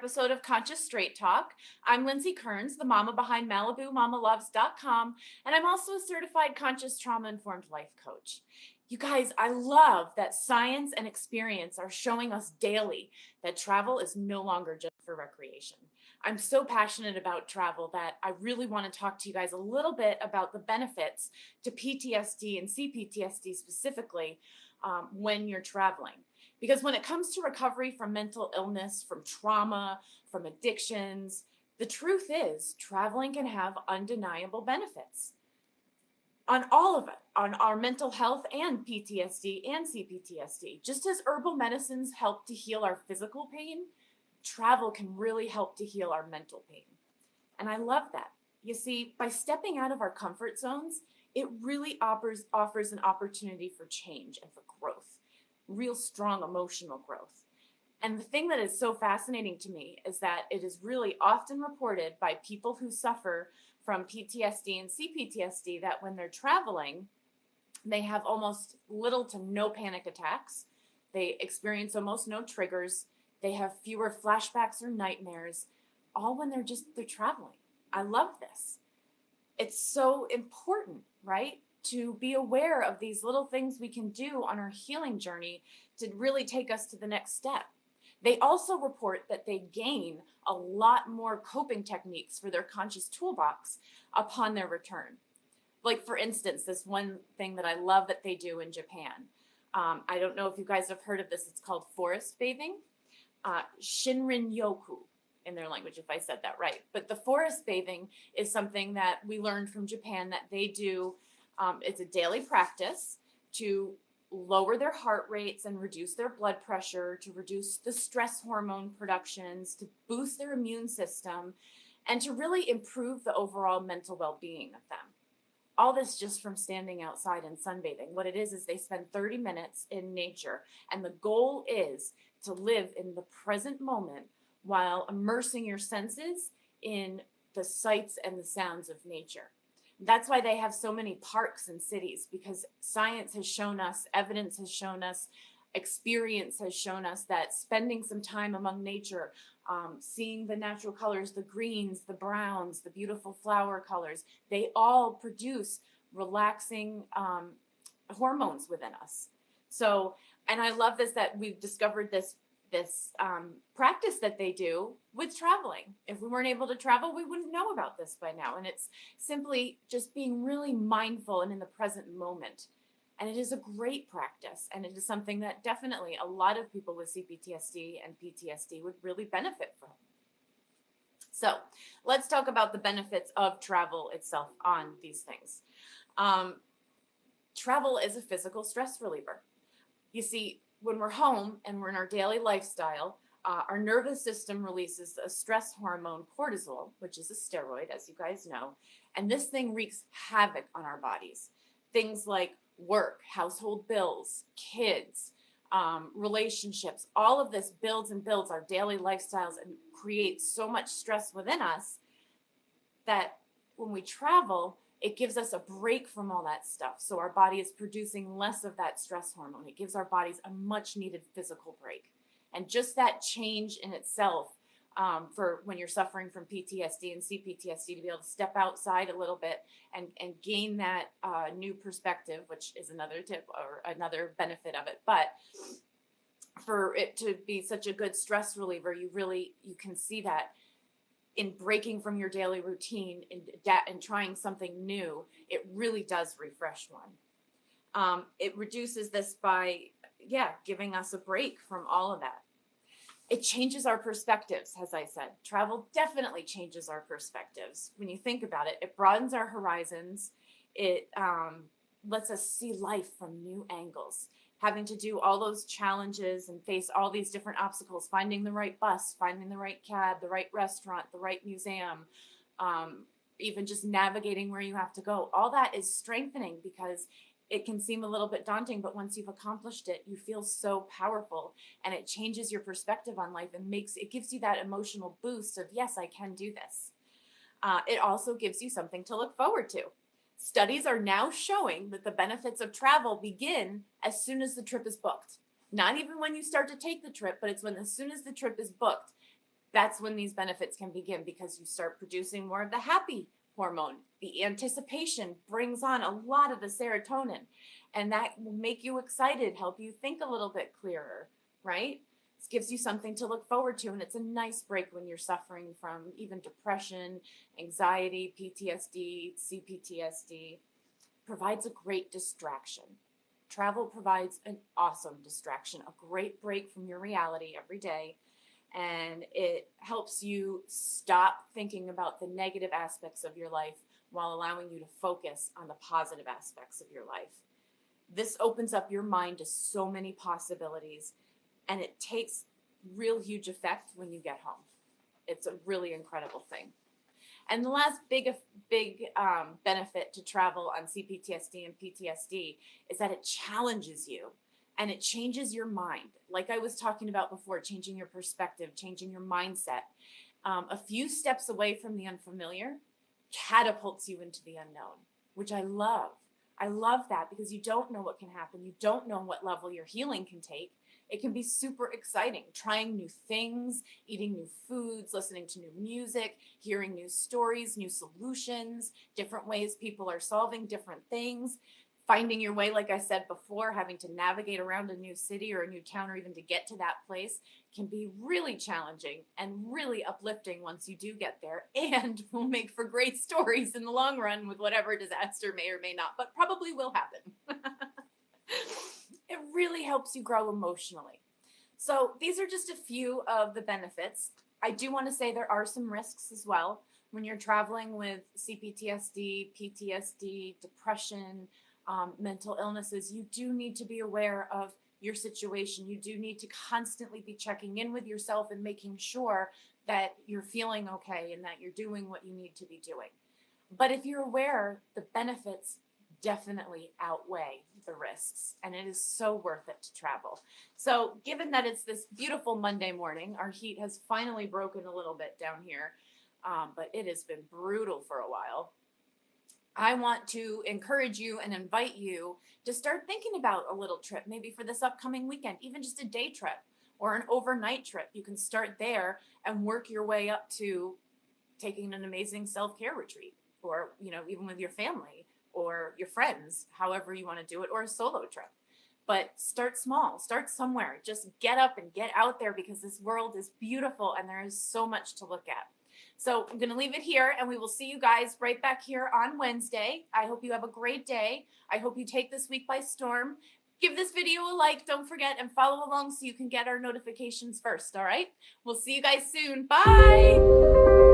episode of Conscious Straight Talk. I'm Lindsay Kearns, the mama behind MalibuMamaLoves.com, and I'm also a certified conscious trauma-informed life coach. You guys, I love that science and experience are showing us daily that travel is no longer just for recreation. I'm so passionate about travel that I really want to talk to you guys a little bit about the benefits to PTSD and CPTSD specifically when you're traveling. Because when it comes to recovery from mental illness, from trauma, from addictions, the truth is traveling can have undeniable benefits on all of it, on our mental health and PTSD and CPTSD. Just as herbal medicines help to heal our physical pain, travel can really help to heal our mental pain. And I love that. You see, by stepping out of our comfort zones, it really offers an opportunity for change and for growth, real strong emotional growth. And the thing that is so fascinating to me is that it is really often reported by people who suffer from PTSD and CPTSD that when they're traveling, they have almost little to no panic attacks. They experience almost no triggers. They have fewer flashbacks or nightmares, all when they're traveling. I love this. It's so important, right? To be aware of these little things we can do on our healing journey to really take us to the next step. They also report that they gain a lot more coping techniques for their conscious toolbox upon their return. Like, for instance, this one thing that I love that they do in Japan. I don't know if you guys have heard of this. It's called forest bathing, Shinrin Yoku in their language, if I said that right. But the forest bathing is something that we learned from Japan that they do. It's a daily practice to lower their heart rates and reduce their blood pressure, to reduce the stress hormone productions, to boost their immune system, and to really improve the overall mental well-being of them. All this just from standing outside and sunbathing. What it is they spend 30 minutes in nature, and the goal is to live in the present moment while immersing your senses in the sights and the sounds of nature. That's why they have so many parks and cities, because science has shown us, evidence has shown us, experience has shown us that spending some time among nature, seeing the natural colors, the greens, the browns, the beautiful flower colors, they all produce relaxing hormones within us. So, and I love this that we've discovered this practice that they do with traveling. If we weren't able to travel, we wouldn't know about this by now. And it's simply just being really mindful and in the present moment. And it is a great practice. And it is something that definitely a lot of people with CPTSD and PTSD would really benefit from. So let's talk about the benefits of travel itself on these things. Travel is a physical stress reliever. You see, when we're home and we're in our daily lifestyle, our nervous system releases a stress hormone, cortisol, which is a steroid, as you guys know. And this thing wreaks havoc on our bodies. Things like work, household bills, kids, relationships, all of this builds and builds our daily lifestyles and creates so much stress within us that when we travel, it gives us a break from all that stuff. So our body is producing less of that stress hormone. It gives our bodies a much needed physical break. And just that change in itself, for when you're suffering from PTSD and CPTSD, to be able to step outside a little bit and gain that new perspective, which is another tip or another benefit of it. But for it to be such a good stress reliever, you can see that in breaking from your daily routine and trying something new, it really does refresh one. It reduces this by, giving us a break from all of that. It changes our perspectives, as I said. Travel definitely changes our perspectives. When you think about it, it broadens our horizons. It lets us see life from new angles. Having to do all those challenges and face all these different obstacles, finding the right bus, finding the right cab, the right restaurant, the right museum, even just navigating where you have to go. All that is strengthening because it can seem a little bit daunting, but once you've accomplished it, you feel so powerful, and it changes your perspective on life and it gives you that emotional boost of, yes, I can do this. It also gives you something to look forward to. Studies are now showing that the benefits of travel begin as soon as the trip is booked. Not even when you start to take the trip, but it's as soon as the trip is booked. That's when these benefits can begin, because you start producing more of the happy hormone. The anticipation brings on a lot of the serotonin, and that will make you excited, help you think a little bit clearer, right? This gives you something to look forward to, and it's a nice break when you're suffering from even depression, anxiety, PTSD, CPTSD. Provides a great distraction. Travel provides an awesome distraction, a great break from your reality every day, and it helps you stop thinking about the negative aspects of your life while allowing you to focus on the positive aspects of your life. This opens up your mind to so many possibilities, and it takes real huge effect when you get home. It's a really incredible thing. And the last big benefit to travel on CPTSD and PTSD is that it challenges you and it changes your mind. Like I was talking about before, changing your perspective, changing your mindset. A few steps away from the unfamiliar catapults you into the unknown, which I love. I love that, because you don't know what can happen. You don't know what level your healing can take. It can be super exciting, trying new things, eating new foods, listening to new music, hearing new stories, new solutions, different ways people are solving different things, finding your way, like I said before, having to navigate around a new city or a new town or even to get to that place can be really challenging and really uplifting once you do get there, and will make for great stories in the long run with whatever disaster may or may not, but probably will happen. It really helps you grow emotionally. So these are just a few of the benefits. I do want to say there are some risks as well. When you're traveling with CPTSD, PTSD, depression, mental illnesses, you do need to be aware of your situation. You do need to constantly be checking in with yourself and making sure that you're feeling okay and that you're doing what you need to be doing. But if you're aware, the benefits definitely outweigh the risks, and it is so worth it to travel. So given that it's this beautiful Monday morning, our heat has finally broken a little bit down here, but it has been brutal for a while. I want to encourage you and invite you to start thinking about a little trip, maybe for this upcoming weekend, even just a day trip or an overnight trip. You can start there and work your way up to taking an amazing self-care retreat, or, even with your family or your friends, however you want to do it, or a solo trip. But start small, start somewhere. Just get up and get out there, because this world is beautiful and there is so much to look at. So I'm going to leave it here, and we will see you guys right back here on Wednesday. I hope you have a great day. I hope you take this week by storm. Give this video a like, don't forget, and follow along so you can get our notifications first, all right? We'll see you guys soon. Bye!